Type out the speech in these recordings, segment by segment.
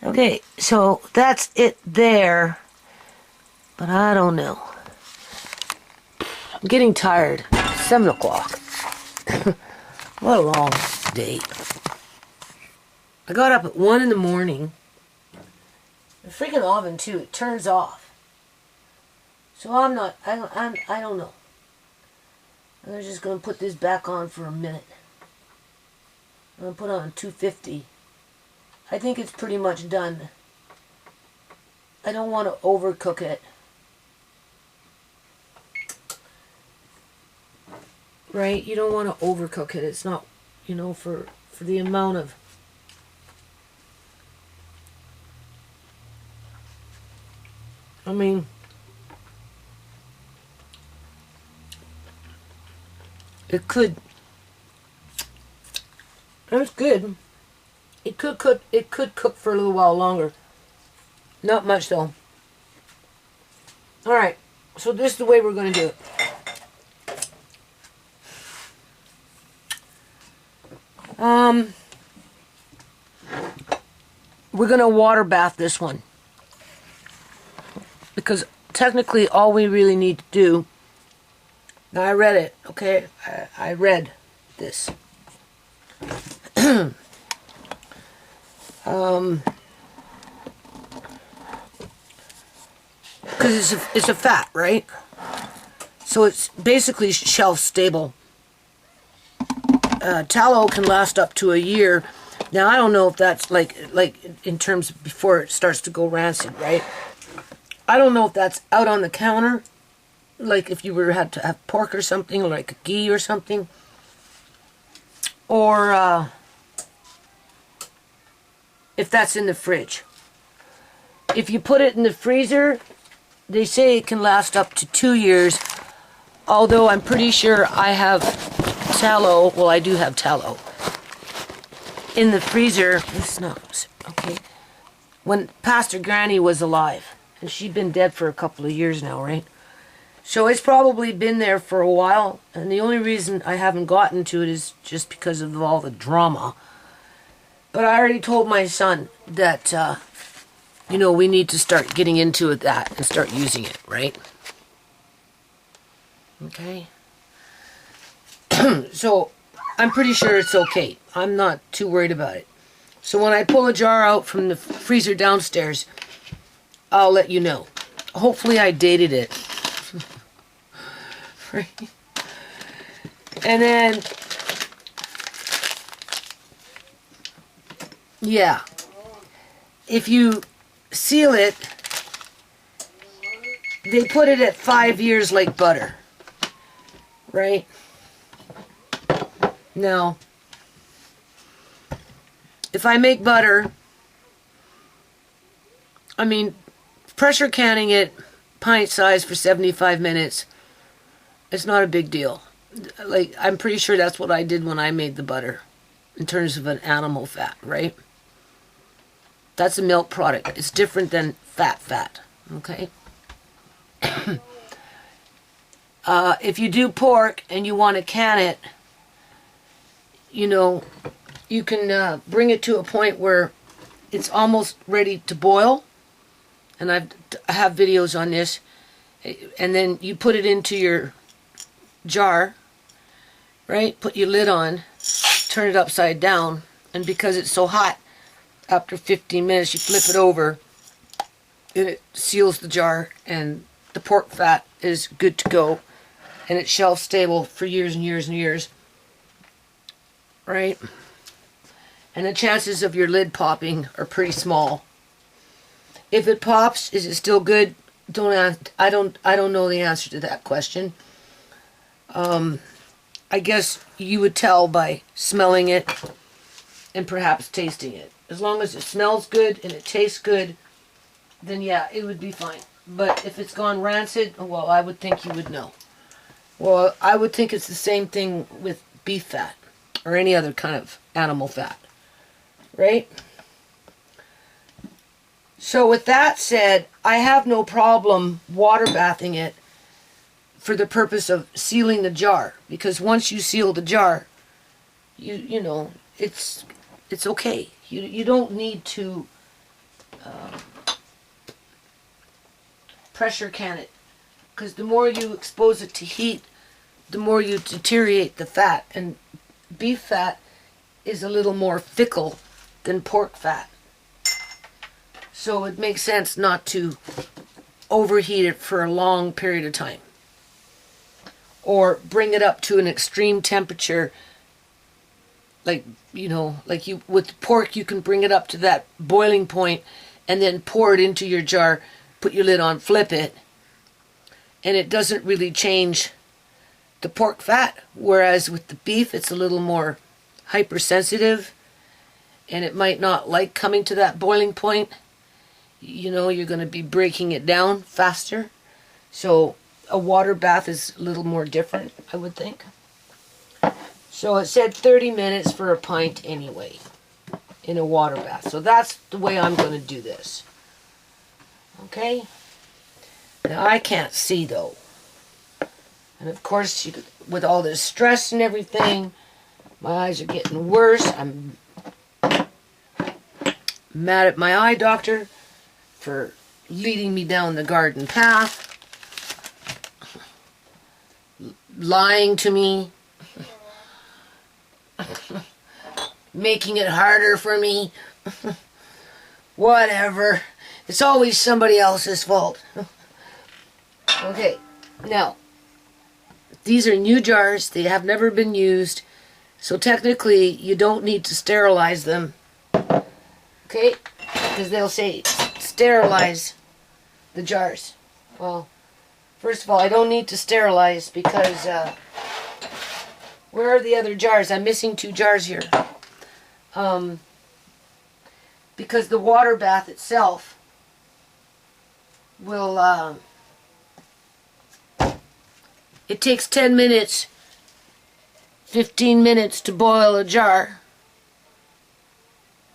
Okay, so that's it there. But I don't know. I'm getting tired. 7 o'clock. What a long day. I got up at 1 in the morning. The freaking oven too, it turns off. So I don't know. I'm just going to put this back on for a minute. I'm going to put it on 250. I think it's pretty much done. I don't want to overcook it. Right? You don't want to overcook it. It's not, for the amount of it could. It's good. It could cook for a little while longer. Not much though. All right. So this is the way we're going to do it. We're going to water bath this one. Because technically all we really need to do. Now I read it, okay? I read this. Because it's a fat, right? So it's basically shelf stable. Tallow can last up to a year. Now I don't know if that's like in terms of before it starts to go rancid, right? I don't know if that's out on the counter, like if you had to have pork or something, or like a ghee or something, or if that's in the fridge. If you put it in the freezer, they say it can last up to 2 years, although I'm pretty sure I have tallow, well I do have tallow, in the freezer. It's not, okay, when Pastor Granny was alive. And she'd been dead for a couple of years now, right? So it's probably been there for a while. And the only reason I haven't gotten to it is just because of all the drama. But I already told my son that, we need to start getting into that and start using it, right? Okay. So I'm pretty sure it's okay. I'm not too worried about it. So when I pull a jar out from the freezer downstairs, I'll let you know. Hopefully I dated it. Right? And then, yeah, if you seal it, they put it at 5 years like butter. Right? Now, if I make butter, pressure canning it, pint size for 75 minutes, it's not a big deal. Like, I'm pretty sure that's what I did when I made the butter, in terms of an animal fat, right? That's a milk product. It's different than fat, okay? If you do pork and you want to can it, you can bring it to a point where it's almost ready to boil. And I have videos on this. And then you put it into your jar, right? Put your lid on, turn it upside down, and because it's so hot, after 15 minutes you flip it over, and it seals the jar, and the pork fat is good to go, and it's shelf stable for years and years and years, right? And the chances of your lid popping are pretty small. If it pops, is it still good? I don't know the answer to that question. I guess you would tell by smelling it and perhaps tasting it. As long as it smells good and it tastes good, then yeah, it would be fine. But if it's gone rancid, well, I would think you would know. Well, I would think it's the same thing with beef fat or any other kind of animal fat, right? So with that said, I have no problem water bathing it for the purpose of sealing the jar, because once you seal the jar, you know, it's okay. You don't need to pressure can it, because the more you expose it to heat, the more you deteriorate the fat, and beef fat is a little more fickle than pork fat. So it makes sense not to overheat it for a long period of time, or bring it up to an extreme temperature. Like, you know, like you with pork, you can bring it up to that boiling point and then pour it into your jar, put your lid on, flip it, and it doesn't really change the pork fat. Whereas with the beef, it's a little more hypersensitive, and it might not like coming to that boiling point. You know, you're going to be breaking it down faster. So a water bath is a little more different, I would think. So it said 30 minutes for a pint anyway in a water bath. So that's the way I'm going to do this. Okay? Now I can't see though. And of course, with all this stress and everything, my eyes are getting worse. I'm mad at my eye doctor for leading me down the garden path, lying to me, making it harder for me. Whatever. It's always somebody else's fault. Okay, now, these are new jars. They have never been used. So technically, you don't need to sterilize them. Okay? Because they'll say, sterilize the jars. Well, first of all, I don't need to sterilize because, where are the other jars? I'm missing 2 jars here. Because the water bath itself will, it takes 10 minutes, 15 minutes to boil a jar.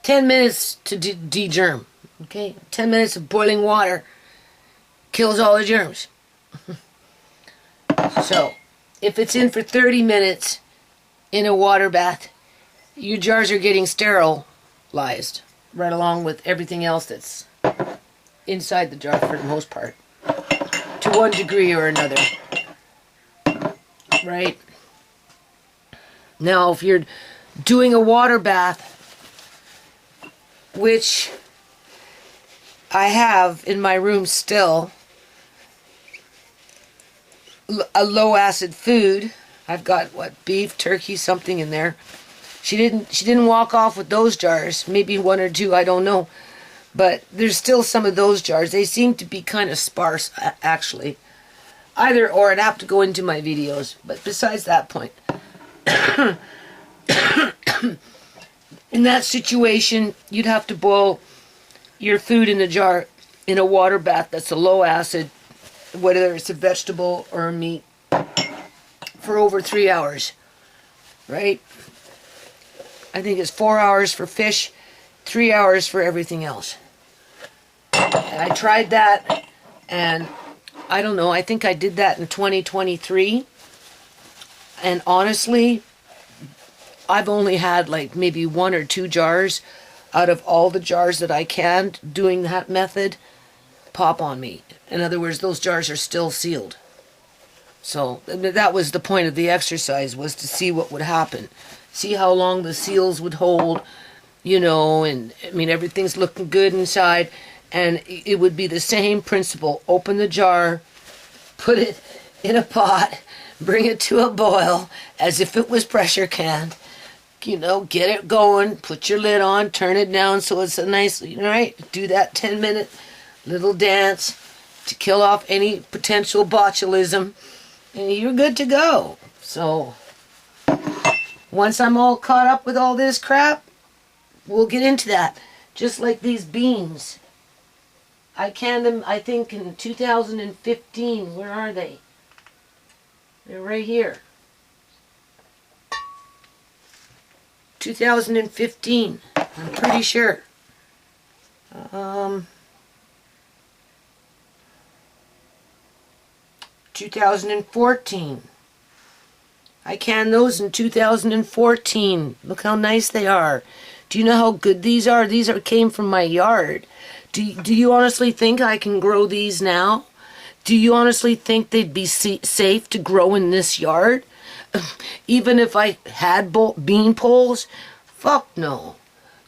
10 minutes to de-germ. Okay? 10 minutes of boiling water kills all the germs. So, if it's in for 30 minutes in a water bath, your jars are getting sterilized right along with everything else that's inside the jar for the most part, to one degree or another. Right? Now, if you're doing a water bath, which I have in my room still, a low acid food. I've got what, beef, turkey, something in there. She didn't walk off with those jars. Maybe 1 or 2, I don't know. But there's still some of those jars. They seem to be kind of sparse, actually. Either or, I'd have to go into my videos. But besides that point, in that situation, you'd have to boil your food in a jar in a water bath that's a low acid, whether it's a vegetable or a meat, for over 3 hours, right? I think it's 4 hours for fish, 3 hours for everything else. And I tried that, and I don't know, I think I did that in 2023, and honestly, I've only had like maybe 1 or 2 jars out of all the jars that I canned doing that method pop on me. In other words, those jars are still sealed. So that was the point of the exercise, was to see what would happen. See how long the seals would hold, you know, and I mean, everything's looking good inside. And it would be the same principle. Open the jar, put it in a pot, bring it to a boil as if it was pressure canned. You know, get it going, put your lid on, turn it down so it's a nice, right? Do that 10-minute little dance to kill off any potential botulism, and you're good to go. So, once I'm all caught up with all this crap, we'll get into that. Just like these beans. I canned them, I think, in 2015. Where are they? They're right here. 2015, I'm pretty sure. 2014. I canned those in 2014. Look how nice they are. Do you know how good these are? These came from my yard. Do you honestly think I can grow these now? Do you honestly think they'd be safe to grow in this yard? Even if I had bean poles? Fuck no.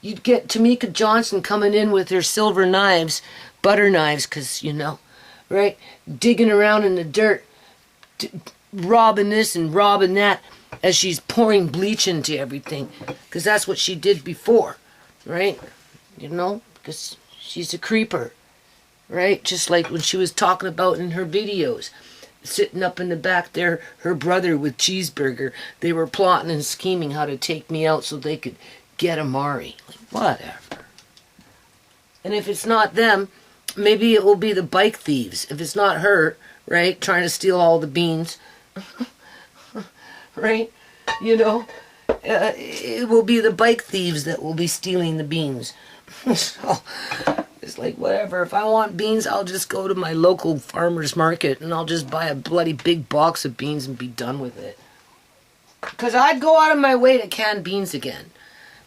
You'd get Tamika Johnson coming in with her silver knives, butter knives, because, you know, right? Digging around in the dirt, robbing this and robbing that as she's pouring bleach into everything. Because that's what she did before, right? You know, because she's a creeper, right? Just like when she was talking about in her videos. Sitting up in the back there, her brother with Cheeseburger, they were plotting and scheming how to take me out so they could get Amari. Like, whatever. And if it's not them, maybe it will be the bike thieves. If it's not her, right, trying to steal all the beans, right, you know, it will be the bike thieves that will be stealing the beans. So, it's like, whatever. If I want beans, I'll just go to my local farmer's market and I'll just buy a bloody big box of beans and be done with it. Because I'd go out of my way to can beans again.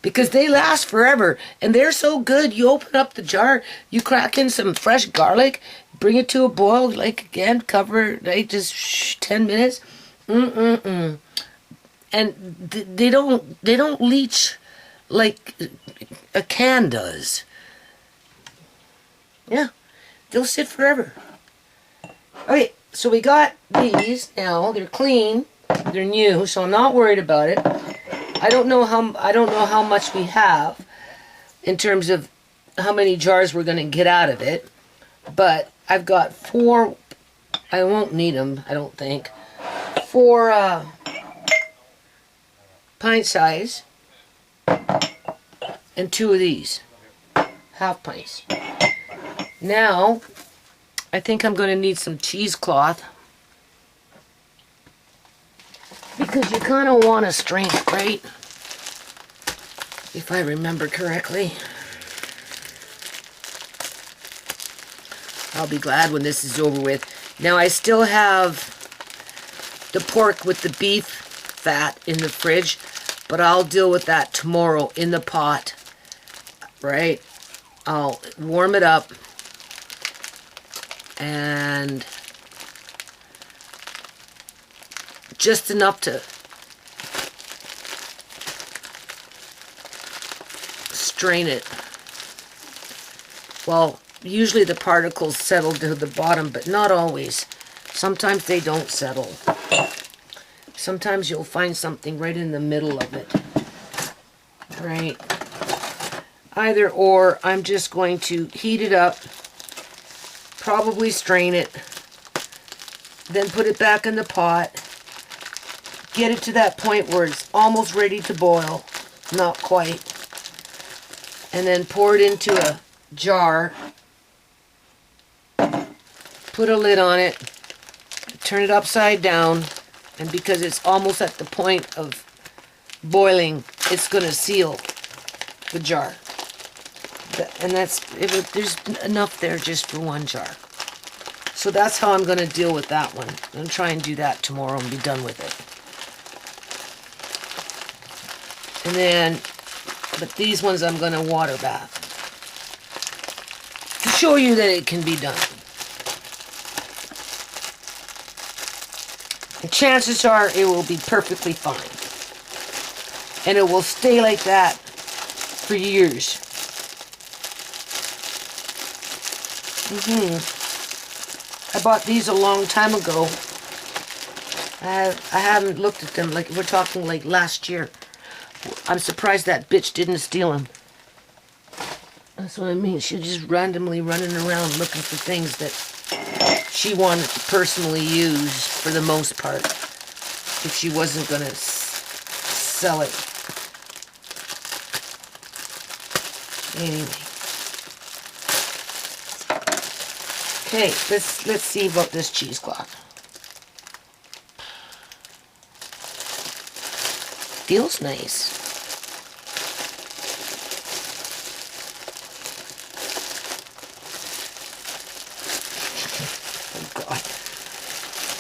Because they last forever and they're so good. You open up the jar, you crack in some fresh garlic, bring it to a boil, like again, cover, right, just 10 minutes. And they don't leach like a can does. Yeah, they'll sit forever. Okay, so we got these now. They're clean. They're new, so I'm not worried about it. I don't know how much we have in terms of how many jars we're going to get out of it. But I've got 4. I won't need them, I don't think. 4 pint size and 2 of these half pints. Now, I think I'm going to need some cheesecloth because you kind of want to strain it, right? If I remember correctly. I'll be glad when this is over with. Now, I still have the pork with the beef fat in the fridge, but I'll deal with that tomorrow in the pot, right? I'll warm it up and just enough to strain it. Well, usually the particles settle to the bottom, but not always. Sometimes they don't settle. Sometimes you'll find something right in the middle of it. Right? Either or, I'm just going to heat it up, probably strain it, then put it back in the pot, get it to that point where it's almost ready to boil, not quite, and then pour it into a jar, put a lid on it, turn it upside down, and because it's almost at the point of boiling, it's going to seal the jar. And there's enough there just for 1 jar. So that's how I'm going to deal with that one. I'm going to try and do that tomorrow and be done with it. And then, but these ones I'm going to water bath to show you that it can be done. And chances are it will be perfectly fine. And it will stay like that for years. I bought these a long time ago. I haven't looked at them, like we're talking like last year. I'm surprised that bitch didn't steal them. That's what I mean. She's just randomly running around looking for things that she wanted to personally use for the most part. If she wasn't going to sell it. Anyway. Okay, let's see about this cheesecloth. Feels nice. Oh God.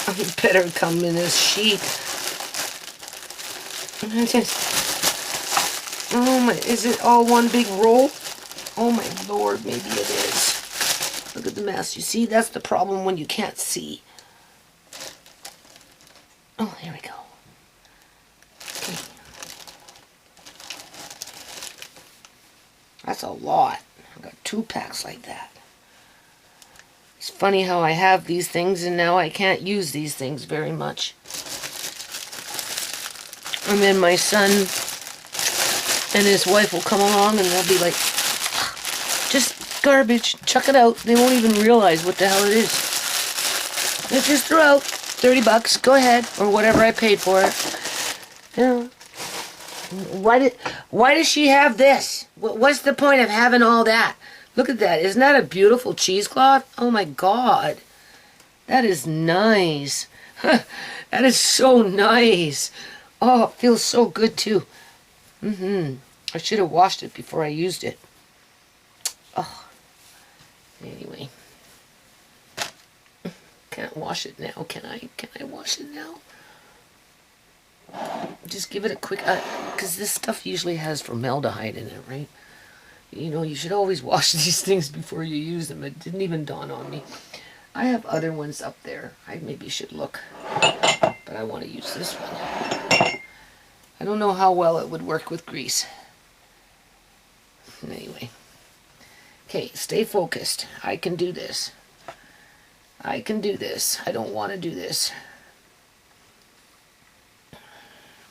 I better come in this sheet. Oh my, is it all one big roll? Oh my Lord, maybe it is. Look at the mess. You see, that's the problem when you can't see. Oh, here we go. Okay. That's a lot. I've got 2 packs like that. It's funny how I have these things and now I can't use these things very much. And then my son and his wife will come along and they'll be like, just garbage, chuck it out. They won't even realize what the hell it is. They just throw out $30, go ahead, or whatever I paid for it. Yeah. Why does she have this? What's the point of having all that? Look at that. Isn't that a beautiful cheesecloth? Oh my God. That is nice. That is so nice. Oh, it feels so good too. I should have washed it before I used it. Oh. Anyway. Can't wash it now, can I? Can I wash it now? Just give it a quick... because this stuff usually has formaldehyde in it, right? You know, you should always wash these things before you use them. It didn't even dawn on me. I have other ones up there. I maybe should look. But I want to use this one. I don't know how well it would work with grease. Anyway. Okay, stay focused. I can do this. I can do this. I don't want to do this.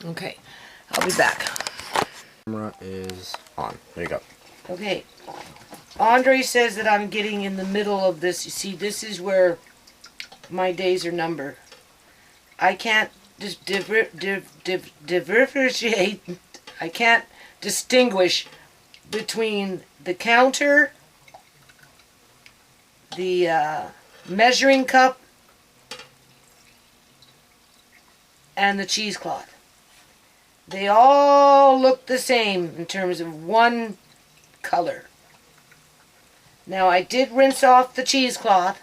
Okay, I'll be back. Camera is on. There you go. Okay, Andre says that I'm getting in the middle of this. You see, this is where my days are numbered. I can't just differentiate. I can't distinguish between the counter, the measuring cup, and the cheesecloth. They all look the same in terms of one color. Now I did rinse off the cheesecloth,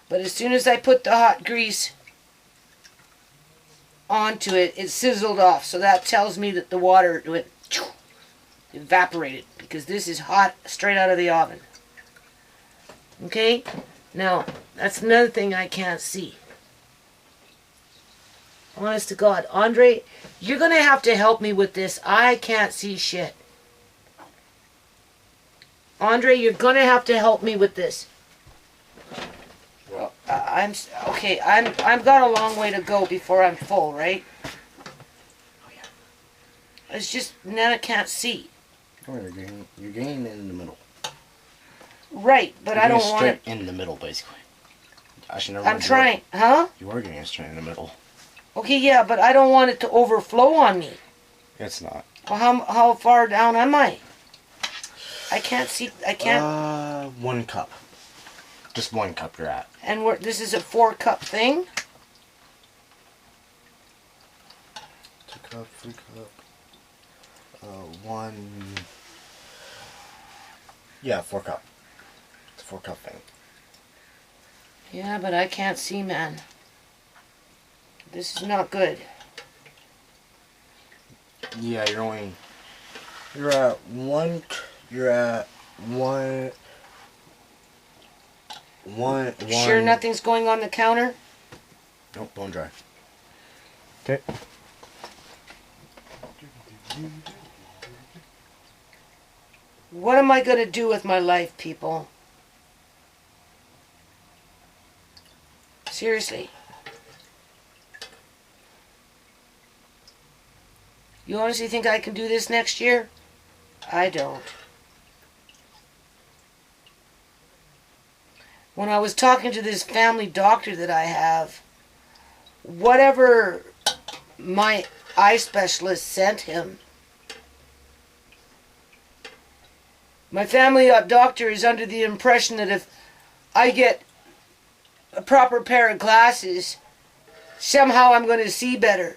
but as soon as I put the hot grease onto it, it sizzled off. So that tells me that the water went evaporated, because this is hot straight out of the oven. Okay? Now, that's another thing I can't see. Honest to God. Andre, you're going to have to help me with this. I can't see shit. Andre, you're going to have to help me with this. Well, I've got a long way to go before I'm full, right? It's just, now I can't see. Oh, you're getting in the middle. Right, but I don't want it. In the middle, basically. I'm trying, huh? You are getting it straight in the middle. Okay, yeah, but I don't want it to overflow on me. It's not. Well, how far down am I? I can't see. I can't. 1 cup. Just 1 cup you're at. And this is a 4-cup thing. 2 cup, 3 cup. 1. Yeah, 4 cup. It's a 4-cup thing. Yeah, but I can't see, man. This is not good. Yeah, you're at 1. You're at 1. Sure nothing's going on the counter? Nope, bone dry. Okay. What am I going to do with my life, people? Seriously. You honestly think I can do this next year? I don't. When I was talking to this family doctor that I have, whatever my eye specialist sent him, my family doctor is under the impression that if I get a proper pair of glasses, somehow I'm going to see better.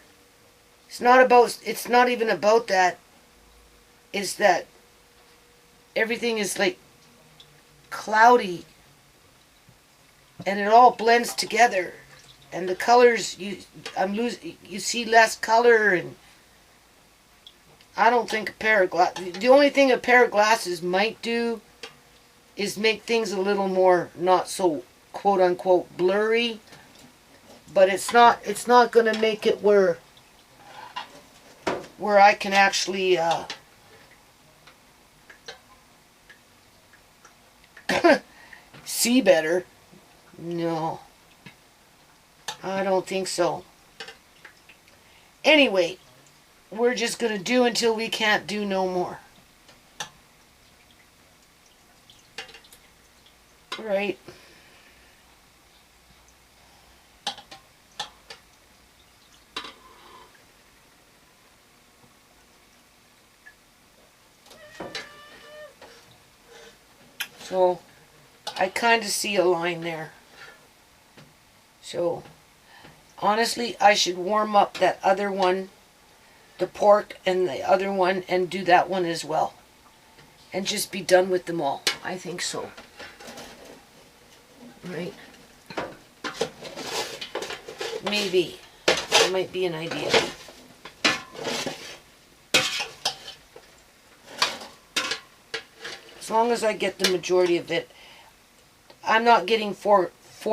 It's not even about that. It's that everything is like cloudy and it all blends together, and the colors you see less color, and I don't think a pair of the only thing a pair of glasses might do is make things a little more not so quote unquote blurry, but it's not going to make it where I can actually see better. No, I don't think so. Anyway, we're just going to do until we can't do no more. Right. So, I kind of see a line there. So, honestly, I should warm up that other one, the pork and the other one, and do that one as well. And just be done with them all. I think so. Right? Maybe. That might be an idea. As long as I get the majority of it. I'm not getting four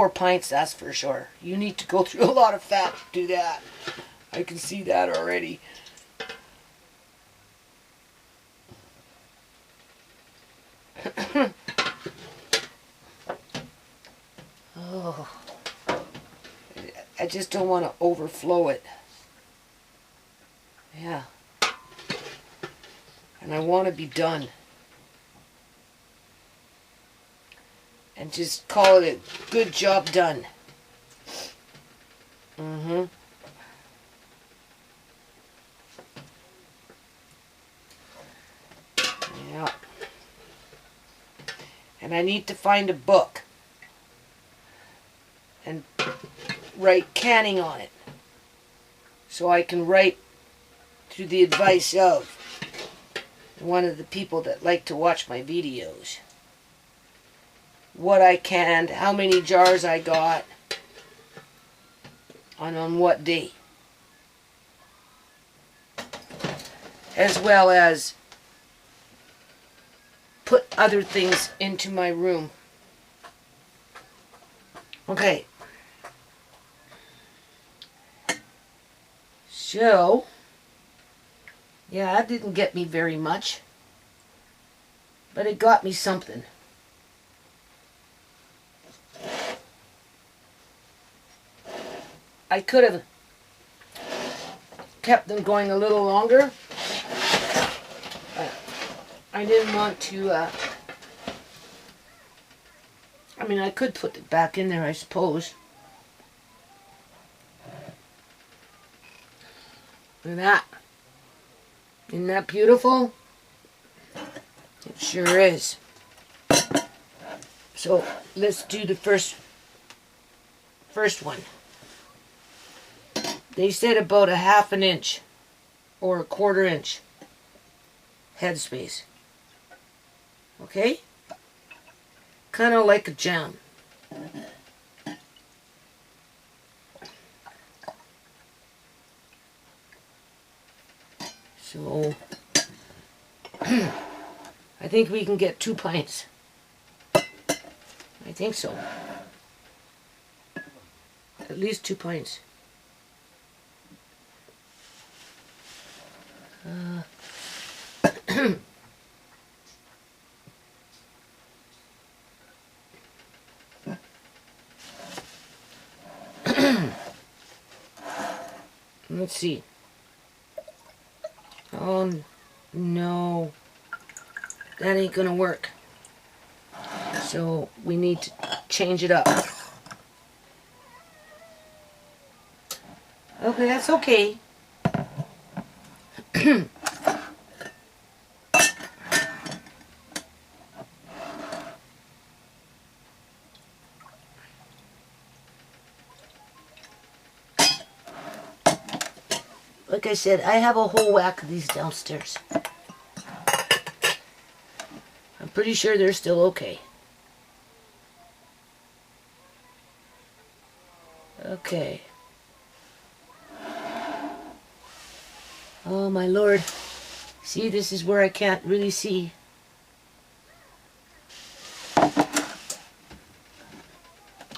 pints, that's for sure. You need to go through a lot of fat to do that. I can see that already. Oh, I just don't want to overflow it. Yeah. And I want to be done. And just call it a good job done. Yeah. And I need to find a book and write canning on it, so I can write through the advice of one of the people that like to watch my videos. What I canned, how many jars I got, and on what day. As well as put other things into my room. Okay. So, yeah, that didn't get me very much, but it got me something. I could have kept them going a little longer. But I didn't want to, I mean, I could put it back in there, I suppose. Look at that. Isn't that beautiful? It sure is. So, let's do the first one. They said about a half an inch or a quarter inch headspace. Okay? Kind of like a jam. So, I think we can get 2 pints. I think so. At least 2 pints. Let's see. Oh no, that ain't gonna work. So we need to change it up. Okay, that's okay. Like I said, I have a whole whack of these downstairs. I'm pretty sure they're still okay. Okay. Oh my Lord. See, this is where I can't really see. I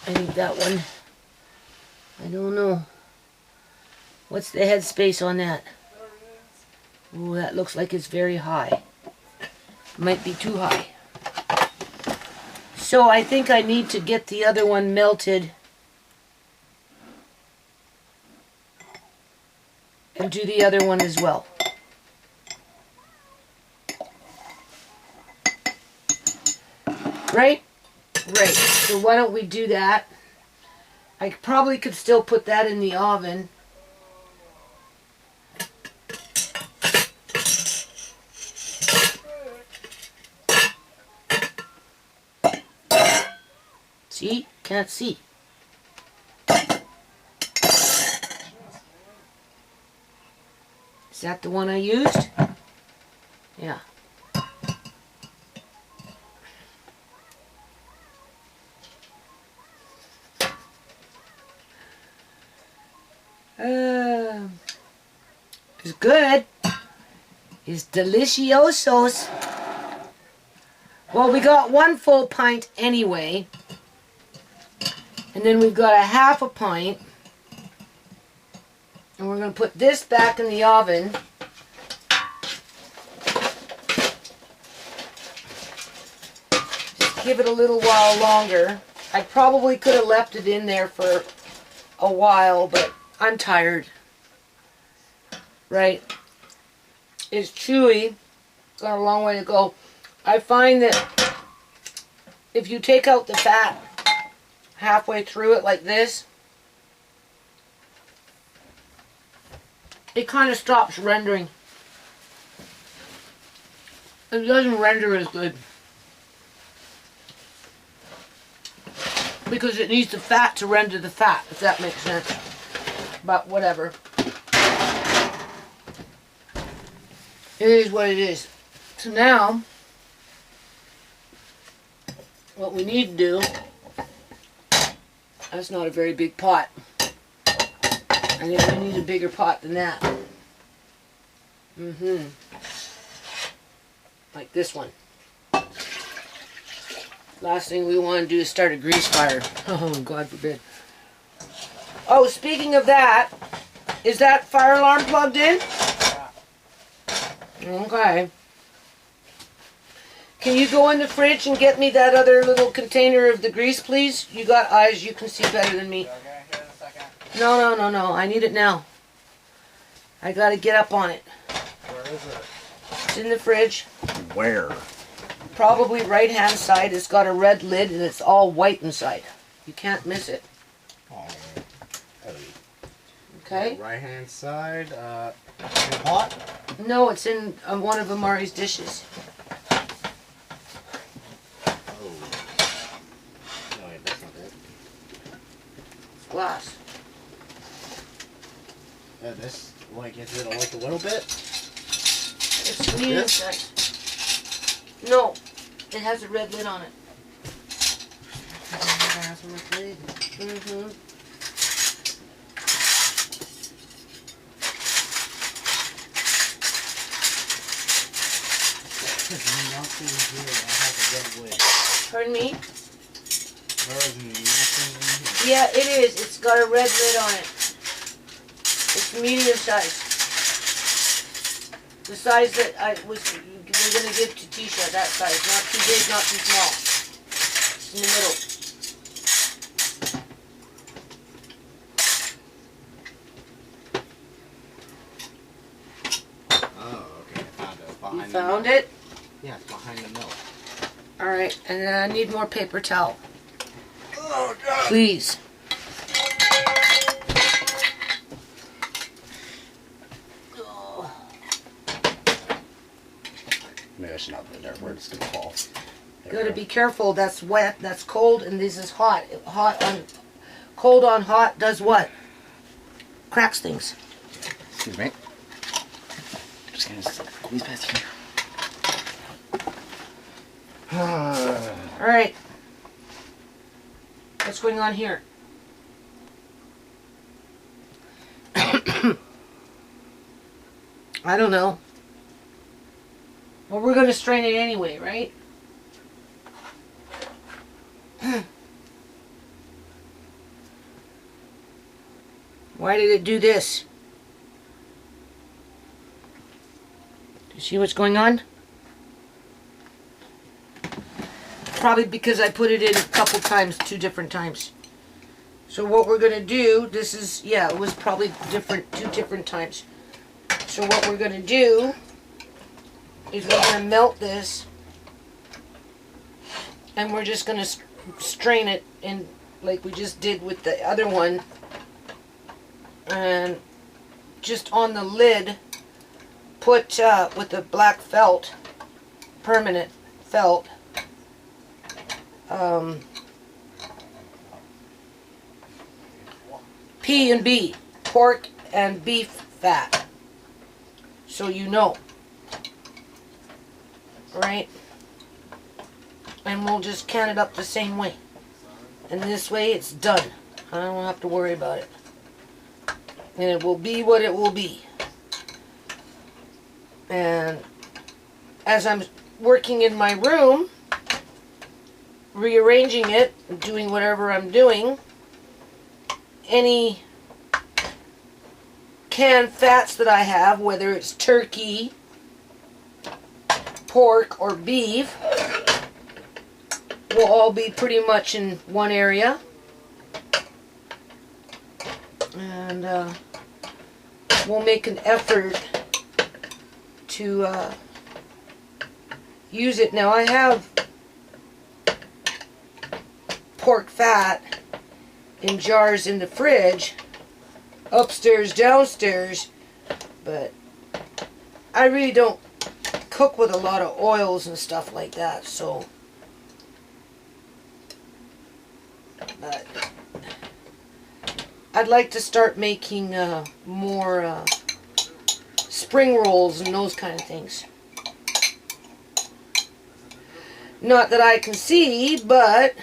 think that one, I don't know. What's the headspace on that? Oh, that looks like it's very high. Might be too high. So I think I need to get the other one melted and do the other one as well. Right? Right. So why don't we do that? I probably could still put that in the oven. See? Can't see. Is that the one I used? Yeah. It's good. It's deliciosos. Well, we got 1 full pint anyway. And then we've got a half a pint. And we're going to put this back in the oven. Just give it a little while longer. I probably could have left it in there for a while, but I'm tired. Right? It's chewy. Got a long way to go. I find that if you take out the fat halfway through it like this, it kind of stops rendering. It doesn't render as good because it needs the fat to render the fat, if that makes sense. But whatever. It is what it is. So now, what we need to do, that's not a very big pot. I think we need a bigger pot than that. Like this one. Last thing we want to do is start a grease fire. Oh, God forbid. Oh, speaking of that, is that fire alarm plugged in? Okay. Can you go in the fridge and get me that other little container of the grease, please? You got eyes, you can see better than me. Okay, here in a second. No. I need it now. I gotta get up on it. Where is it? It's in the fridge. Where? Probably right-hand side. It's got a red lid and it's all white inside. You can't miss it. Oh. Okay? Right hand side, in the pot? No, it's in one of Amari's dishes. Oh. No, wait, that's not it. It's glass. This, like, is it like a little bit? It's medium size. No, it has a red lid on it. Mm-hmm. Nothing here that has a red lid. Pardon me? There is nothing in here. Yeah, it is. It's got a red lid on it. It's medium size. The size that we're going to give to Tisha, that size. Not too big, not too small. It's in the middle. Oh, okay, I found it. Behind You the found milk. it? Yeah, it's behind the milk. Alright, and then I need more paper towel. Oh, God. Please. Maybe I should not put it there where it's gonna fall. There we Gotta go. be careful. That's wet, that's cold, and this is hot. Cold on hot does what? Cracks things. Excuse me. Just gonna squeeze past here. Alright. What's going on here? I don't know. Well, we're going to strain it anyway, right? Why did it do this? Do you see what's going on? Probably because I put it in a couple times, 2 different times. So what we're going to do, this is, yeah, it was probably different, 2 different times. So what we're going to do is we're going to melt this, and we're just going to strain it in like we just did with the other one, and just on the lid put with the black felt, permanent felt, P&B, pork and beef fat, so you know, right? And we'll just can it up the same way, and this way it's done. I don't have to worry about it, and it will be what it will be. And as I'm working in my room, rearranging it, doing whatever I'm doing, any canned fats that I have, whether it's turkey, pork, or beef, will all be pretty much in one area. And we'll make an effort to use it. Now I have pork fat in jars in the fridge, upstairs, downstairs, but I really don't cook with a lot of oils and stuff like that, so but I'd like to start making more spring rolls and those kind of things. Not that I can see, but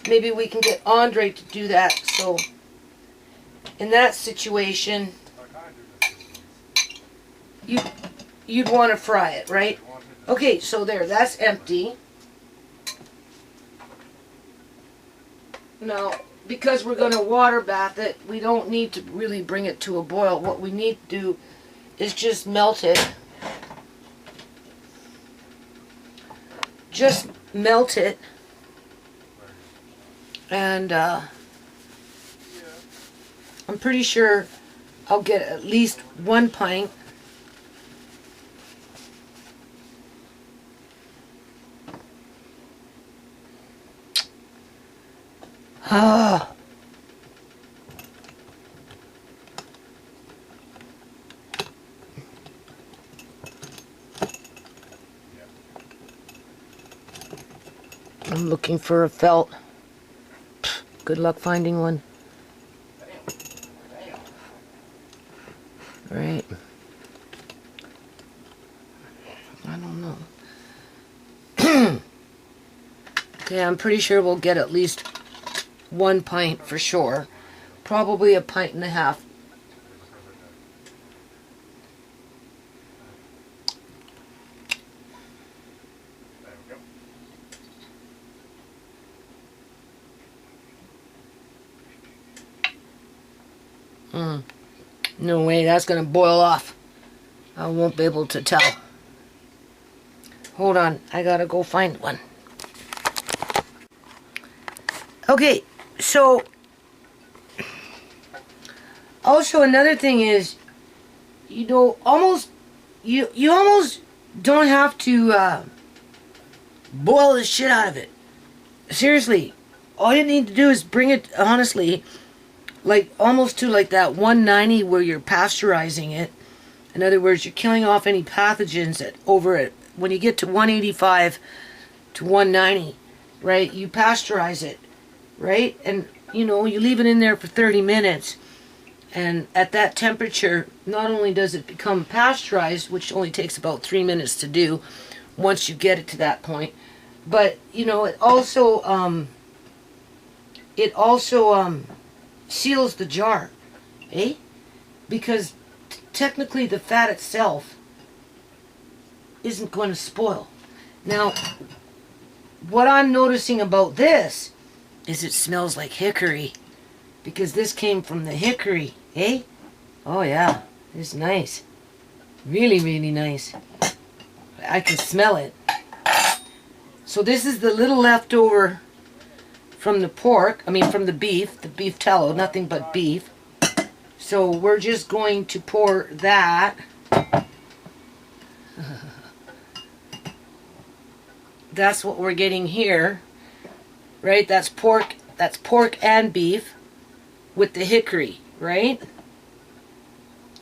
maybe we can get Andre to do that. So in that situation, you'd want to fry it, right? Okay, so there, that's empty. Now, because we're going to water bath it, we don't need to really bring it to a boil. What we need to do is just melt it. Just melt it. And I'm pretty sure I'll get at least 1 pint. Ah. I'm looking for a felt. Good luck finding one. Right. I don't know. Okay, I'm pretty sure we'll get at least 1 pint for sure. Probably 1.5 pints. No way, that's going to boil off. I won't be able to tell. Hold on, I gotta go find one. Okay, so also another thing is, you know, you almost don't have to boil the shit out of it. Seriously, all you need to do is bring it, honestly, like almost to like that 190 where you're pasteurizing it. In other words, you're killing off any pathogens over it. When you get to 185 to 190, right, you pasteurize it, right? And, you know, you leave it in there for 30 minutes. And at that temperature, not only does it become pasteurized, which only takes about 3 minutes to do once you get it to that point, but, you know, it also seals the jar, because technically the fat itself isn't going to spoil. Now, what I'm noticing about this is it smells like hickory, because this came from the hickory, eh? Oh yeah, it's nice. Really, really nice. I can smell it. So this is the little leftover from the pork, from the beef tallow, nothing but beef. So we're just going to pour that. That's what we're getting here, right? That's pork and beef with the hickory, right?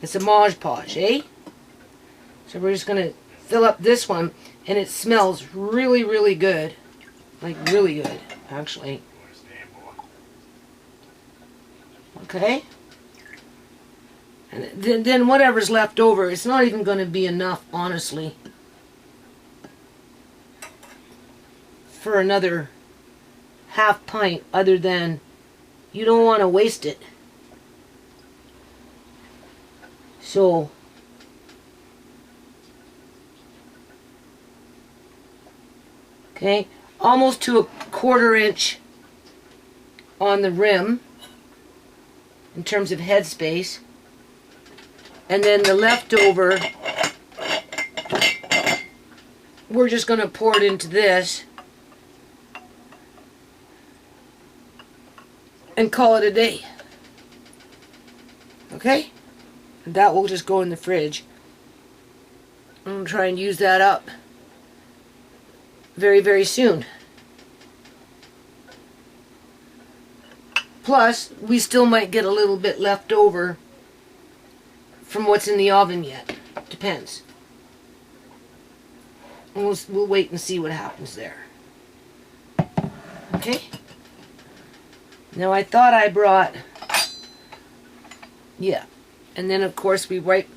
It's a Mod Podge, eh? So we're just gonna fill up this one, and it smells really, really good. Like really good, actually. Okay? And then whatever's left over, it's not even going to be enough, honestly, for another half pint, other than you don't want to waste it. So, okay, almost to a 1/4 inch on the rim in terms of headspace. And then the leftover, we're just going to pour it into this and call it a day. Okay? And that will just go in the fridge. I'm going to try and use that up very, very soon. Plus, we still might get a little bit left over from what's in the oven yet. Depends. And we'll wait and see what happens there. Okay? Now I thought I brought... Yeah. And then of course we wipe...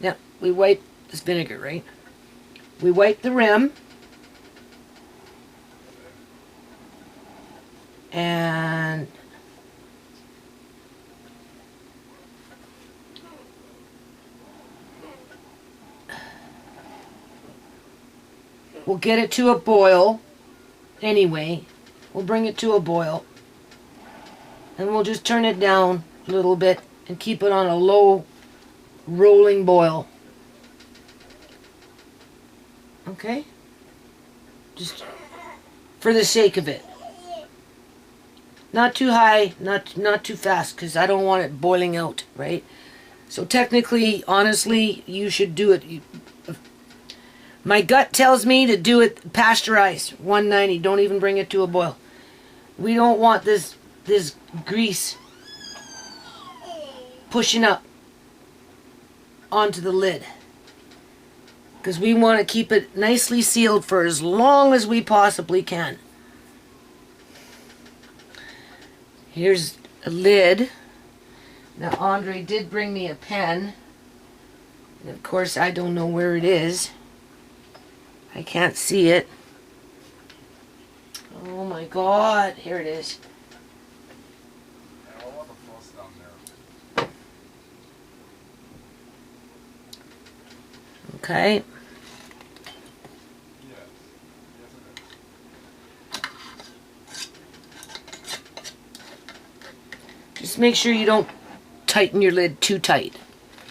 Yeah, we wipe this vinegar, right? We wipe the rim. And... we'll get it to a boil anyway. We'll bring it to a boil. And we'll just turn it down a little bit and keep it on a low rolling boil. Okay? Just for the sake of it. Not too high, not too fast, because I don't want it boiling out, right? So technically, honestly, you should do it. My gut tells me to do it pasteurized, 190. Don't even bring it to a boil. We don't want this grease pushing up onto the lid, because we want to keep it nicely sealed for as long as we possibly can. Here's a lid. Now Andre did bring me a pen, and of course I don't know where it is. I can't see it. Oh my God, here it is. Okay. Just make sure you don't tighten your lid too tight,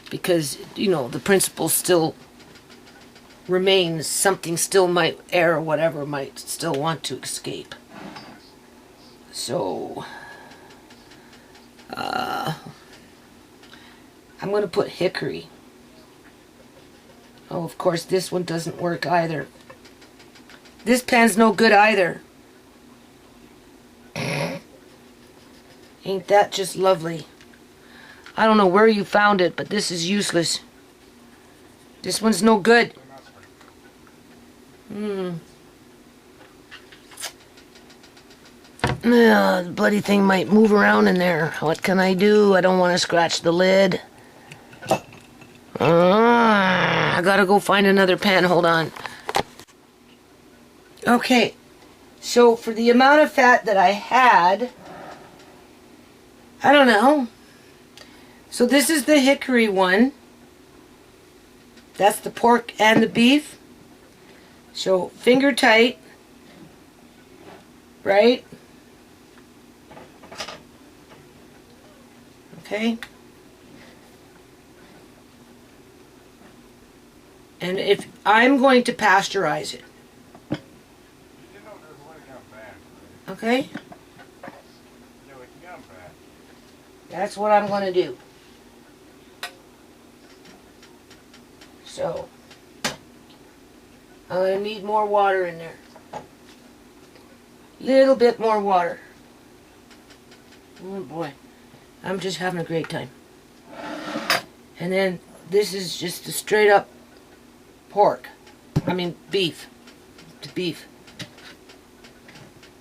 because, you know, the principle still remains. Something still might, air or whatever might still want to escape. So, I'm going to put hickory. Oh, of course, this one doesn't work either. This pen's no good either. Ain't that just lovely? I don't know where you found it, but this is useless. This one's no good. The bloody thing might move around in there. What can I do? I don't want to scratch the lid. I gotta go find another pen. Hold on. Okay. So for the amount of fat that I had, I don't know. So this is the hickory one. That's the pork and the beef. So finger tight, right? Okay. And if I'm going to pasteurize it. Okay? That's what I'm going to do. So, I'm going to need more water in there. Little bit more water. Oh boy, I'm just having a great time. And then this is just a straight up pork. I mean beef. It's beef.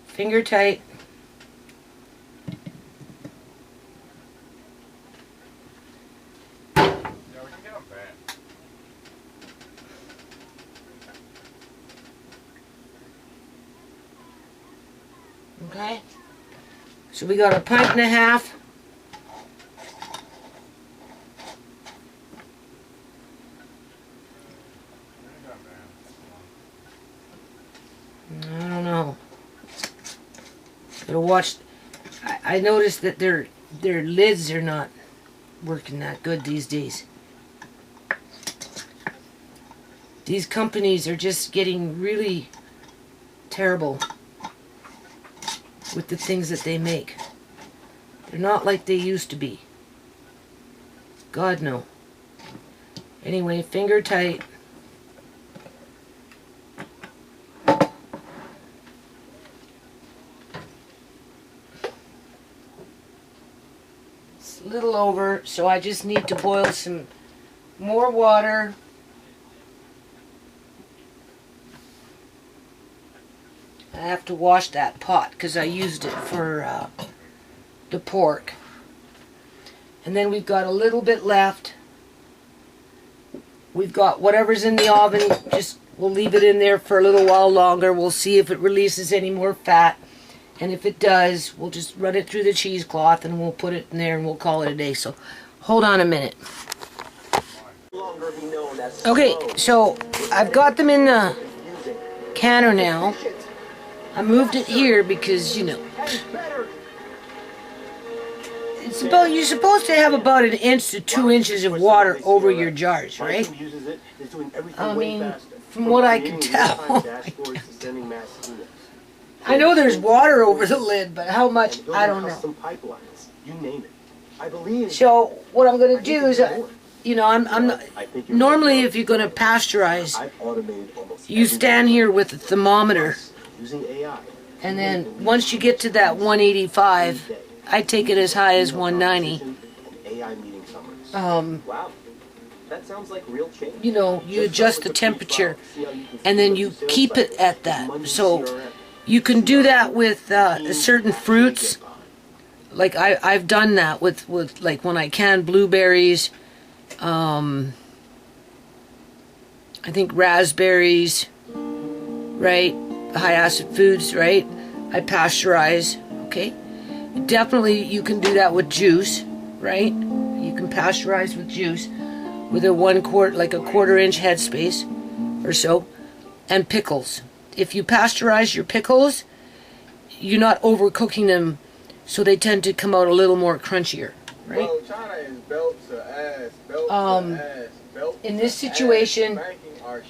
Finger tight. Okay, so we got a pint and a half. I don't know. Gotta watch. I noticed that their lids are not working that good these days. These companies are just getting really terrible with the things that they make. They're not like they used to be. God, no. Anyway, finger tight. It's a little over, so I just need to boil some more water. I have to wash that pot because I used it for the pork. And then we've got a little bit left. We've got whatever's in the oven. Just we'll leave it in there for a little while longer. We'll see if it releases any more fat. And if it does, we'll just run it through the cheesecloth and we'll put it in there and we'll call it a day. So hold on a minute. Okay, so I've got them in the canner now. I moved it here because, you know, it's about, you're supposed to have about 1 inch to 2 inches of water over your jars, right? I mean, from what I can tell. I know there's water over the lid, but how much, I don't know. So what I'm going to do is, you know, I'm not, normally if you're going to pasteurize, you stand here with a thermometer. And then once you get to that 185, I take it as high as 190. You know, you adjust the temperature and then you keep it at that. So you can do that with certain fruits. Like I've done that with like when I can blueberries, I think raspberries, right? High acid foods, right? I pasteurize, okay? Definitely you can do that with juice, right? You can pasteurize with juice with a 1/4 inch headspace or so. And pickles. If you pasteurize your pickles, you're not overcooking them, so they tend to come out a little more crunchier, right? Well, China is belt to ass, belt to ass, belt in this situation,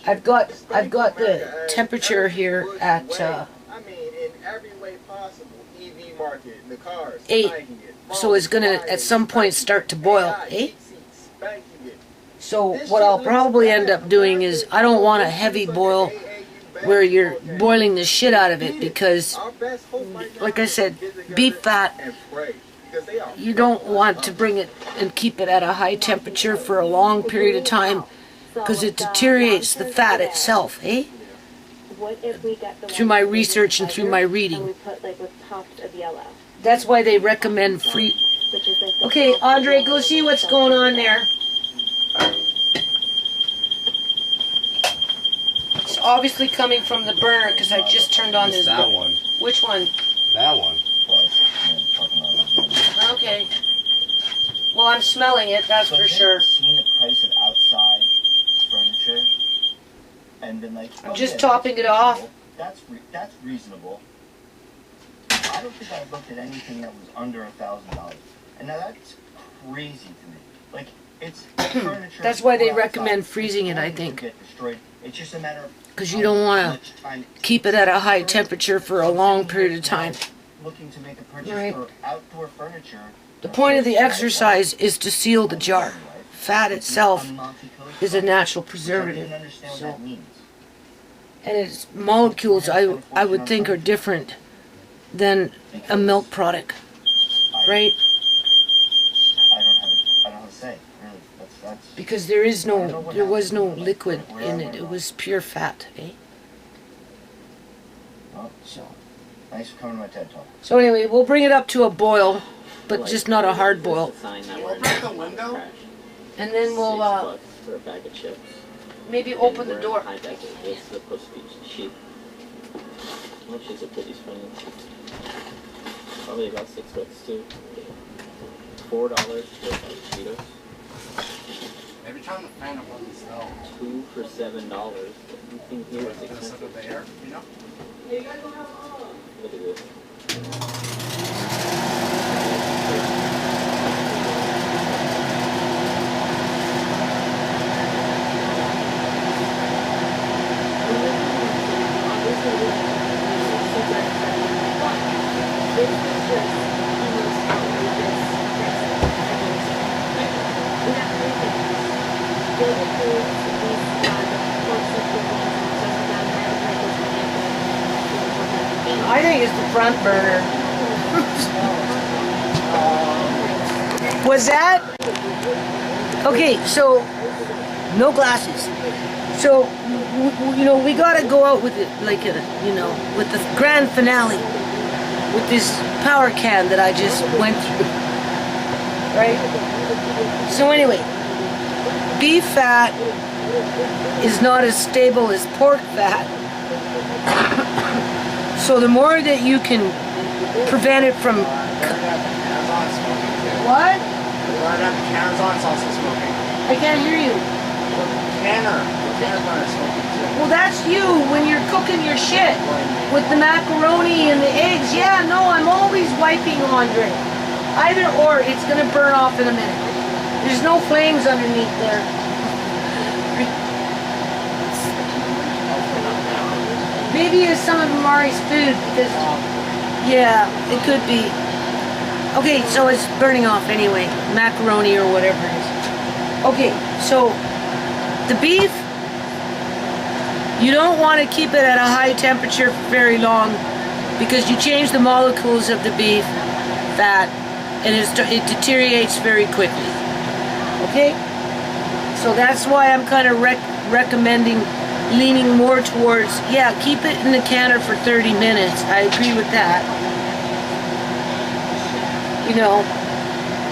I've got the temperature here at I mean, in every way possible. EV market, the cars, 8. So it's gonna at some point start to boil, eh? So what I'll probably end up doing is I don't want a heavy boil where you're boiling the shit out of it because, like I said, beef fat, you don't want to bring it and keep it at a high temperature for a long period of time because it deteriorates the fat itself, eh? Through my research and through my reading. That's why they recommend free. Okay, Andre, go see what's going on there. It's obviously coming from the burner because I just turned on this. That one. Which one? That one. Okay. Well, I'm smelling it, that's for sure. Seen the price of outside furniture? and been like, I'm just topping it off. That's reasonable. I don't think I've looked at anything that was under $1,000. And now that's crazy to me. Like, it's furniture. That's why they outside. recommend freezing it, I think. Get destroyed. It's just a matter of Because you don't want to keep it at a high temperature for a long period of time. Looking to make a purchase Right. for outdoor furniture. The point of the exercise is to seal the jar. Fat itself is a natural preservative. So, and its molecules, I would think, are different than a milk product, right? I don't know how to say. Really, that's Because there was no liquid in it. It was pure fat, eh? Well, So. thanks for coming to my TED Talk. So anyway, we'll bring it up to a boil, but just not a hard boil. Open the window. And then we'll $6 for a bag of chips. maybe open the door. High deck. It's supposed to be cheap. Well, she's a pretty funny. Probably about $6 too. $4 for Cheetos. Every time the fan wasn't snow. 2 for $7. Everything here is expensive. The air, you know? Look at this. I think it's the front burner. Was that? Okay, so no glasses. So you know, we gotta go out with it like with the grand finale with this power can that I just went through. Right? So anyway, beef fat is not as stable as pork fat. So the more that you can prevent it from... What? Cans on, it's also smoking. I can't hear you. Canner. Canner's on is smoking too. Well, that's you when you're cooking your shit with the macaroni and the eggs. Yeah, no, I'm always wiping Andre. Either or, it's going to burn off in a minute. There's no flames underneath there. Maybe it's some of Mari's food because, yeah, it could be. Okay, so it's burning off anyway, macaroni or whatever it is. Okay, so the beef, you don't want to keep it at a high temperature for very long because you change the molecules of the beef fat and it deteriorates very quickly. Okay, so that's why I'm kind of recommending leaning more towards, yeah, keep it in the canner for 30 minutes. I agree with that. You know,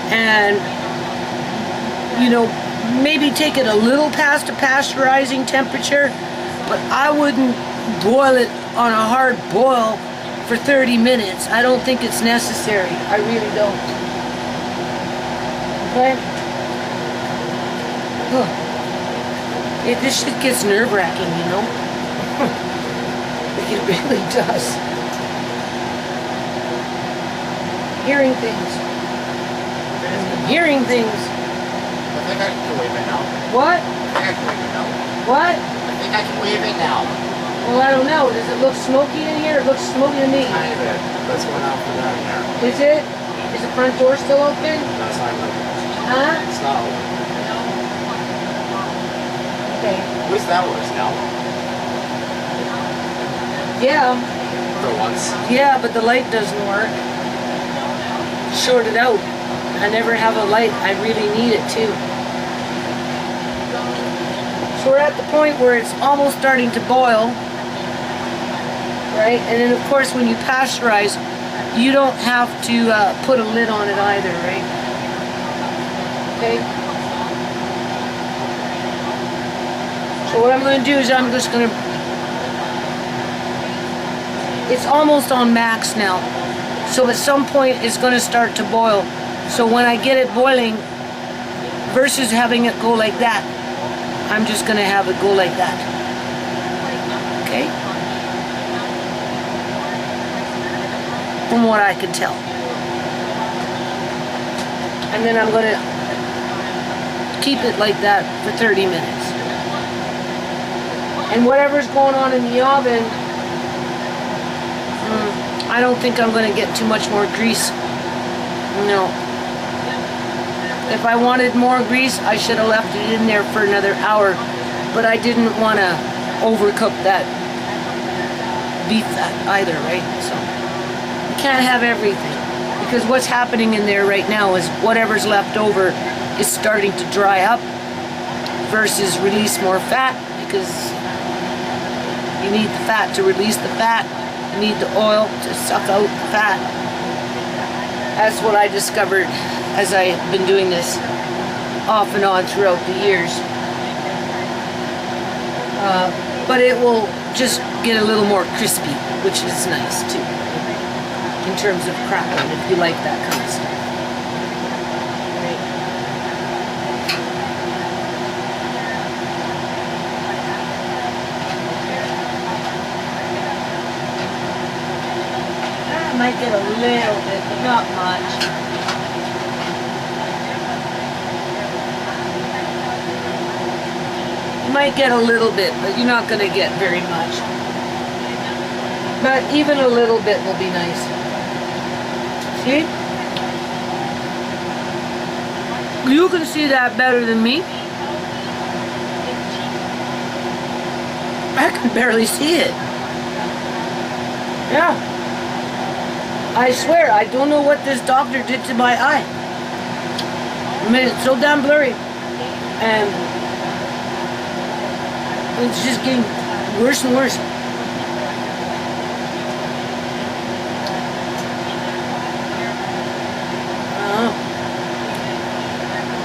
and, you know, maybe take it a little past a pasteurizing temperature, but I wouldn't boil it on a hard boil for 30 minutes. I don't think it's necessary. I really don't. Okay? Huh. This shit gets nerve-wracking, you know? Like, it really does. Hearing things. Hearing things. I think I can wave it now. What? I think I can wave it now. What? I think I can wave it now. Well, I don't know. Does it look smoky in here? It looks smoky to me. Kind of it. Let's go out for that here. Is it? Is the front door still open? That's not open. Huh? It's not open. Okay. At least that works now. Yeah. For once. Yeah, but the light doesn't work. Short it out. I never have a light. I really need it too. So we're at the point where it's almost starting to boil. Right? And then of course when you pasteurize, you don't have to put a lid on it either, right? Okay? So what I'm going to do is I'm just going to... It's almost on max now. So at some point it's going to start to boil. So when I get it boiling, versus having it go like that, I'm just going to have it go like that. okay? From what I can tell. And then I'm gonna keep it like that for 30 minutes. And whatever's going on in the oven, I don't think I'm gonna get too much more grease. No. If I wanted more grease, I should have left it in there for another hour. But I didn't want to overcook that beef fat either, right? So you can't have everything. Because what's happening in there right now is whatever's left over is starting to dry up versus release more fat, because you need the fat to release the fat. You need the oil to suck out the fat. That's what I discovered as I've been doing this off and on throughout the years. But it will just get a little more crispy, which is nice too, in terms of crackling, if you like that kind of stuff. I might get a little bit, but not much. You might get a little bit, but you're not going to get very much. But even a little bit will be nice. See? You can see that better than me. I can barely see it. Yeah. I swear, I don't know what this doctor did to my eye. I made it so damn blurry. And it's just getting worse and worse.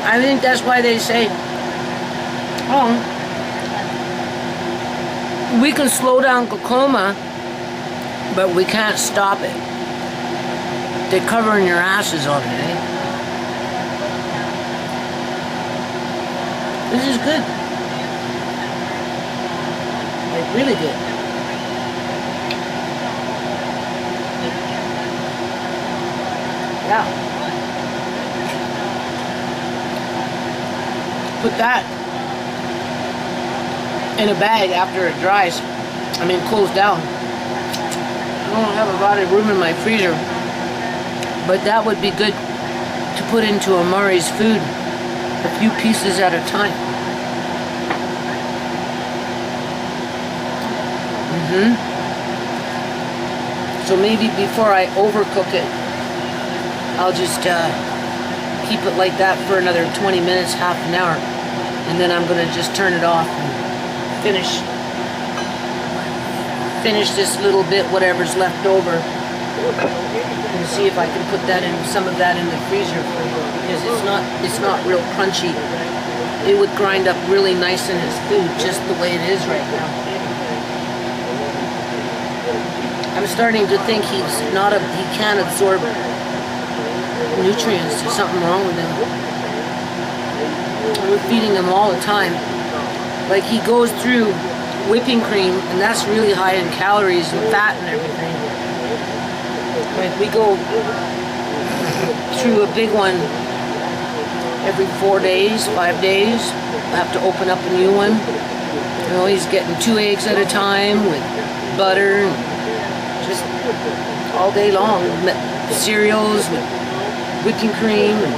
I think that's why they say, oh, we can slow down glaucoma, but we can't stop it. They're covering your asses on it, eh? This is good. Like, really good. Yeah. Put that in a bag after it dries. I mean, cools down. I don't have a lot of room in my freezer, but that would be good to put into a Murray's food, a few pieces at a time. So maybe before I overcook it, I'll just keep it like that for another 20 minutes, half an hour, and then I'm gonna just turn it off and finish this little bit, whatever's left over, and see if I can put that in, some of that in the freezer for you, because it's not real crunchy. It would grind up really nice in his food, just the way it is right now. I'm starting to think he can't absorb nutrients. There's something wrong with him. We're feeding him all the time. Like, he goes through whipping cream, and that's really high in calories and fat and everything. Like, we go through a big one every 4 days, 5 days. I have to open up a new one. You know, he's getting 2 eggs at a time with butter and just all day long. Cereals with whipping cream. And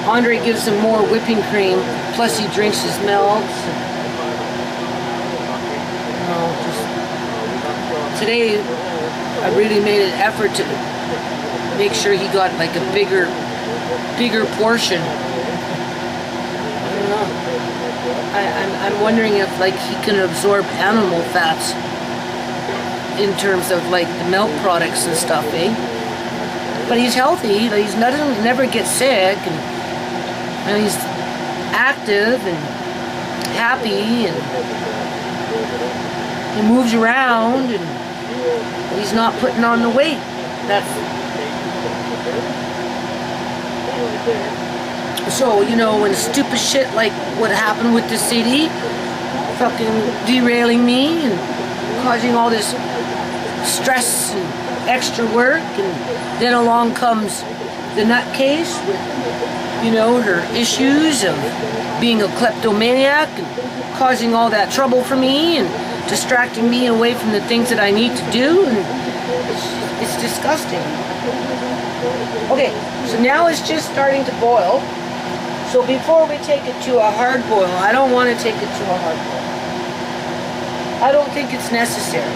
Andre gives him more whipping cream, plus he drinks his milks. Today, I really made an effort to make sure he got like a bigger portion. I don't know. I'm wondering if like he can absorb animal fats in terms of like the milk products and stuff, eh? But he's healthy. He's never gets sick, and he's active and happy, and he moves around, and he's not putting on the weight. So, you know, when stupid shit like what happened with the city fucking derailing me and causing all this stress and extra work, and then along comes the nutcase with, you know, her issues of being a kleptomaniac and causing all that trouble for me and distracting me away from the things that I need to do, and it's disgusting. Okay, so now it's just starting to boil. So before we take it to a hard boil, I don't want to take it to a hard boil. I don't think it's necessary.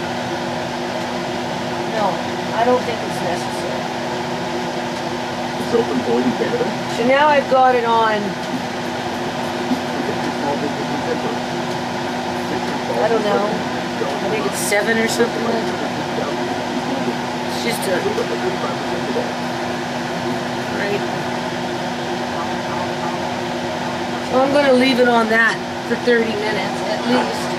No, I don't think it's necessary. It's open board in Canada. So now I've got it on, I don't know, I think it's 7 or something like that. It's just a, right. So I'm going to leave it on that for 30 minutes at least.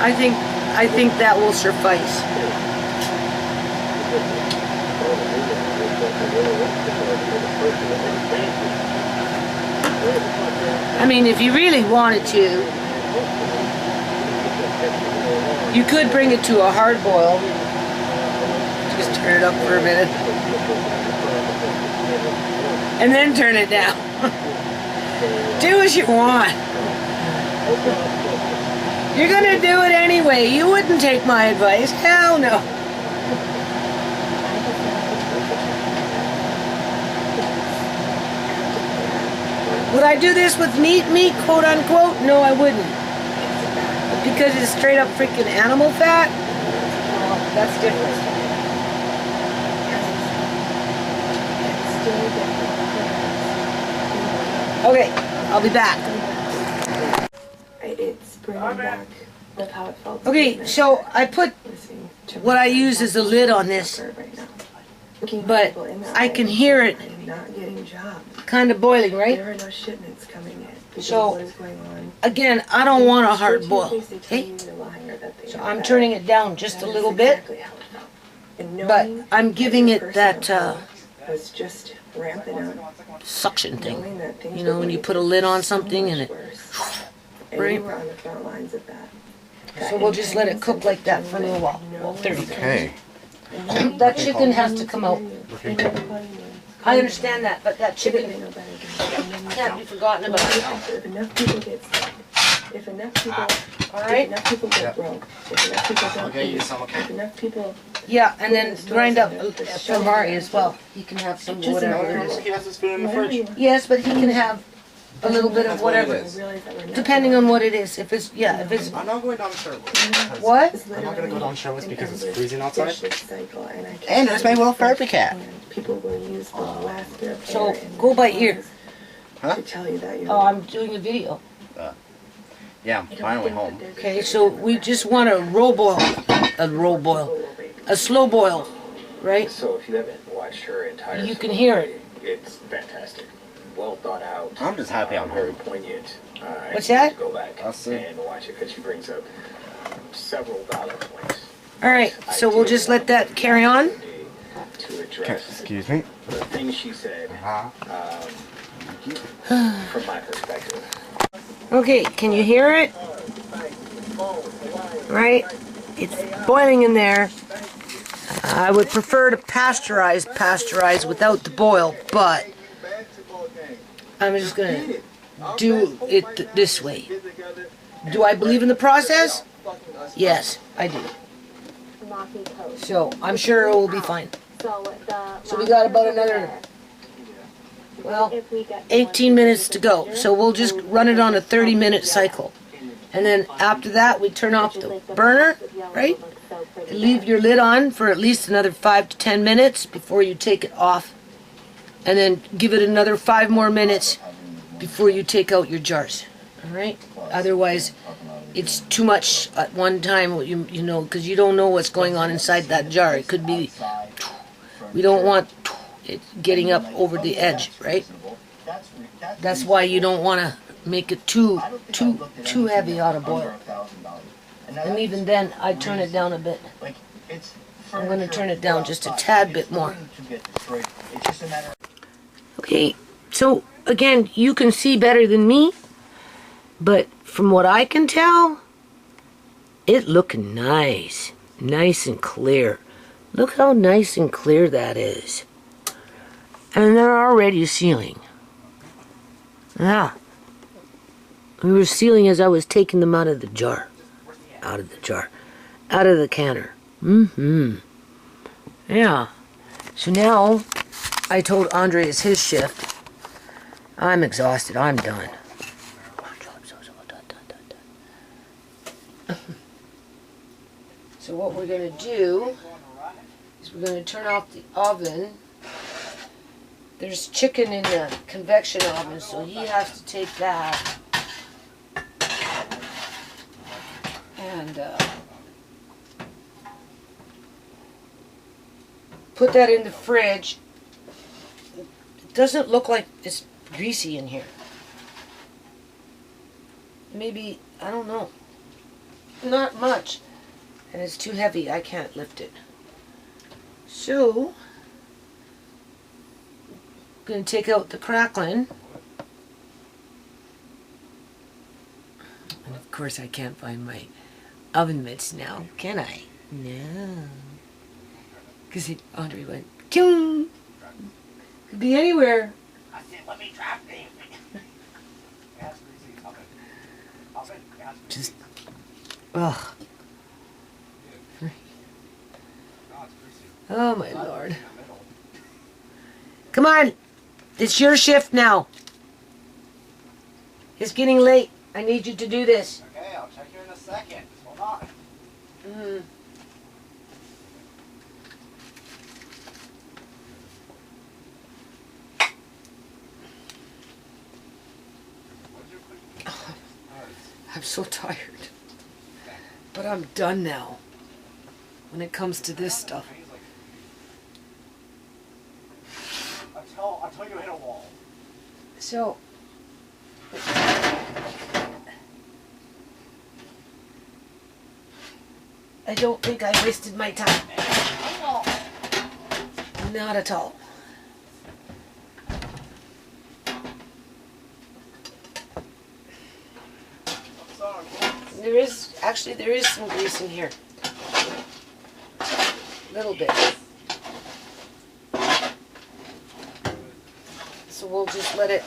I think that will suffice. I mean, if you really wanted to, you could bring it to a hard boil. Just turn it up for a minute. And then turn it down. Do as you want. You're gonna do it anyway. You wouldn't take my advice. Hell no. Would I do this with meat, quote unquote? No, I wouldn't. But because it's straight up freaking animal fat, well, that's different. Okay, I'll be back. It's bringing back of how it felt. Okay, so I put what I use as a lid on this, but I can hear it Not getting jobs. kind of boiling, right? There are no shipments coming in. Because So, what is going on? again, I don't want a hard boil. They tell Okay? you the liar that they So are I'm better. turning it down just a That is little bit, exactly how it felt. And but knowing I'm that giving your it personal that health was just ramping up. suction Knowing thing. that things You know, were when you getting put a lid on so something much and it... worse. And Right. you were on the front lines of that. So we'll just let it cook like that for a little while. Well, 30 minutes. Okay. That chicken has to come out. I understand that, but that chicken can't be forgotten about. If enough people get sick, if enough people, All if right? enough people get broke, if enough people don't Okay, you eat, some okay? if enough people, Yeah, and then grind up for Mari as well. He can have some whatever it is. He has his food in the whatever fridge. you want. Yes, but he can have a little bit of whatever, That's what it Realize that we're not depending done. on what it is. If it's, yeah, if it's, I'm not going down shirtless. what? It's I'm not gonna go down shirtless literally because it's an freezing endless outside. vicious cycle, and I And can't there's my little furby cat. and people will use the last bit of So, air in go their by ear. lungs Huh? to tell you that you're Oh, I'm doing a video. Yeah, I'm I don't finally think home. that there's Okay, so we just want a a slow boil, right? So if you haven't watched her entire You can story, hear it. It's fantastic. Well thought out. I'm just happy I'm very home. poignant. I What's encourage you that? to Go back I'll see. and watch it because she brings up several valid points. All right, so we'll just let that carry on. To address Excuse me. the things she said Uh-huh. from my perspective. Okay, can you hear it? Right? It's boiling in there. I would prefer to pasteurize without the boil, but I'm just gonna do it this way. Do I believe in the process? Yes, I do. So I'm sure it will be fine. So we got about another, well, 18 minutes to go. So we'll just run it on a 30-minute cycle. And then after that, we turn off the burner, right? Leave your lid on for at least another 5 to 10 minutes before you take it off. And then give it another 5 more minutes before you take out your jars. All right? Otherwise, it's too much at one time, you know, because you don't know what's going on inside that jar. It could be, we don't want it getting up over the edge, right? That's why you don't want to make it too heavy on a boil. And even then, I turn it down a bit. Like, it's I'm going to turn it down just a tad bit more. It's just a matter of Okay, so again, you can see better than me, but from what I can tell, it looking nice. Nice and clear. Look how nice and clear that is. And they're already sealing. Yeah. We were sealing as I was taking them out of the jar. Out of the jar. Out of the canner. Mm-hmm. Yeah. So now, I told Andre it's his shift. I'm exhausted. I'm done. So what we're going to do is we're going to turn off the oven. There's chicken in the convection oven, so he has to take that. And put that in the fridge. It doesn't look like it's greasy in here. Maybe, I don't know. Not much. And it's too heavy. I can't lift it. So, I'm going to take out the crackling. And of course I can't find my oven mitts now, can I? No. Because Andre went, Kyung! Could be anywhere. I said, let me drop these. Just, ugh. Oh my Lord. Come on. It's your shift now. It's getting late. I need you to do this. Okay, I'll check you in a second. Hold on. Mm. I'm so tired. But I'm done now when it comes to this stuff. I'll tell you hit a wall. So, I don't think I wasted my time. Not at all. There is some grease in here. A little bit. So we'll just let it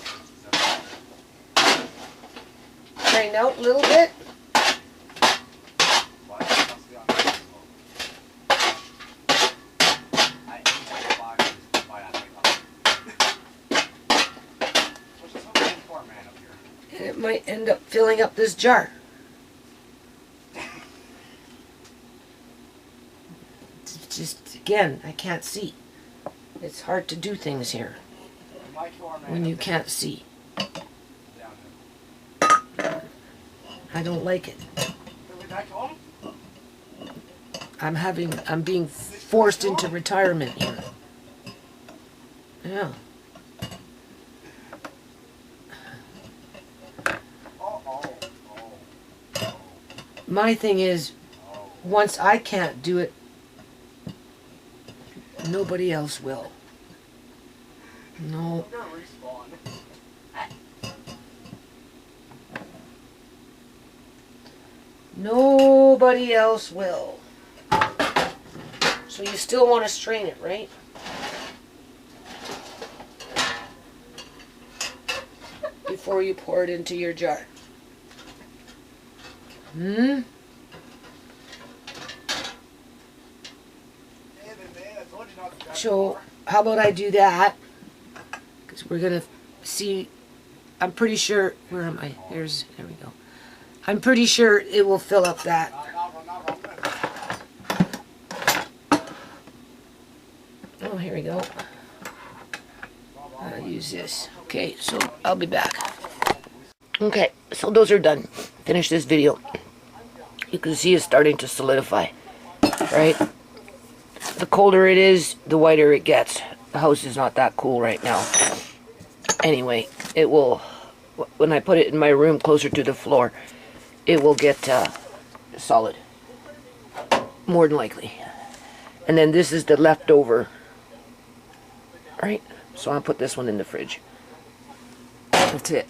drain out a little bit. And it might end up filling up this jar. It's just, again, I can't see. It's hard to do things here when you can't see. I don't like it. I'm being forced into retirement here. Yeah. My thing is, once I can't do it, nobody else will. No. Nobody else will. So you still want to strain it, right? Before you pour it into your jar. So, how about I do that? Because we're going to see, I'm pretty sure, where am I? There we go. I'm pretty sure it will fill up that. Oh, here we go. I'll use this. Okay, so I'll be back. Okay, so those are done. Finish this video. You can see it's starting to solidify, right? The colder it is, the whiter it gets. The house is not that cool right now. Anyway, it will, when I put it in my room closer to the floor, it will get solid. More than likely. And then this is the leftover. Alright, so I'll put this one in the fridge. That's it.